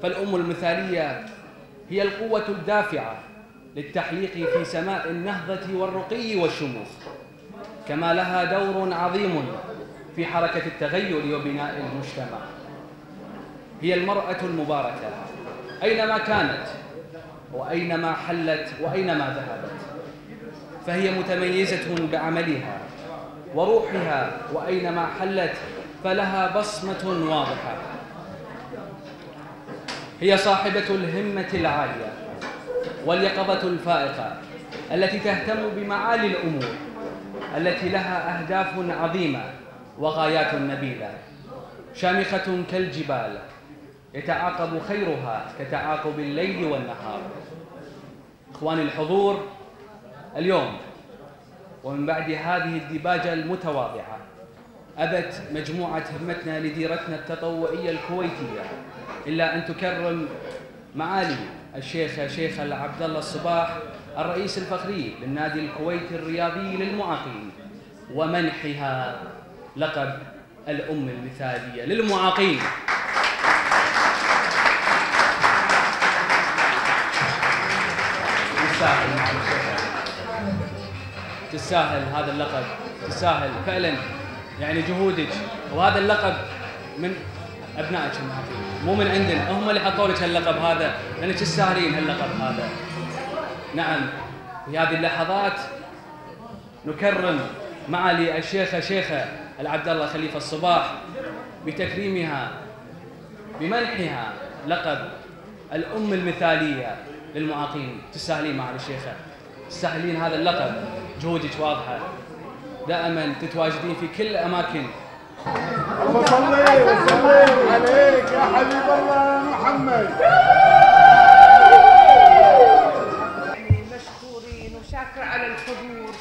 فالأم المثالية هي القوة الدافعة للتحليق في سماء النهضة والرقي والشموخ، كما لها دور عظيم في حركة التغير وبناء المجتمع. هي المرأة المباركة أينما كانت وأينما حلت وأينما ذهبت، فهي متميزة بعملها وروحها، وأينما حلت فلها بصمة واضحة. هي صاحبة الهمة العالية واليقظة الفائقة التي تهتم بمعالي الأمور، التي لها أهداف عظيمة وغايات نبيلة شامخة كالجبال، يتعاقب خيرها كتعاقب الليل والنهار. إخواني الحضور، اليوم ومن بعد هذه الديباجة المتواضعة أبت مجموعة همتنا لديرتنا التطوعية الكويتية إلا أن تكرم معالي الشيخ عبد الله الصباح الرئيس الفخري للنادي الكويتي الرياضي للمعاقين، ومنحها لقب الأم المثالية للمعاقين. تستاهل هذا اللقب، تستاهل فعلا، يعني جهودك، وهذا اللقب من ابنائك المعاقين، مو من عندنا، هم اللي حطوا لك هاللقب هذا، لانك تستاهلين هاللقب هذا. نعم، في هذه اللحظات نكرم معالي الشيخة العبد الله خليفة الصباح بتكريمها بمنحها لقب الأم المثالية للمعاقين. تستاهلين معالي الشيخة، تستاهلين هذا اللقب، جهودك واضحة، دائما تتواجدين في كل الأماكن. اللهم صل وسلم عليك يا حبيب الله محمد. مشكورين وشاكرة على الحضور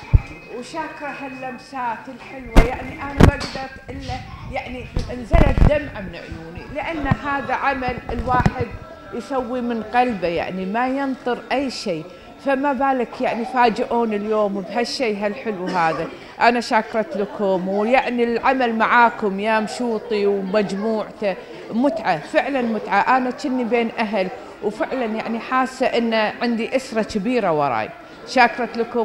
وشاكرة هاللمسات الحلوة، يعني أنا ما قدرت إلا يعني انزلت دمعة من عيوني، لأن هذا عمل الواحد يسوي من قلبه، يعني ما ينطر أي شيء، فما بالك يعني فاجئون اليوم بهالشيء هالحلو هذا. أنا شاكرت لكم، ويعني العمل معاكم يا مشوطي ومجموعته متعة، فعلا متعة. أنا كني بين أهل، وفعلا يعني حاسة إن عندي أسرة كبيرة وراي. شاكرت لكم.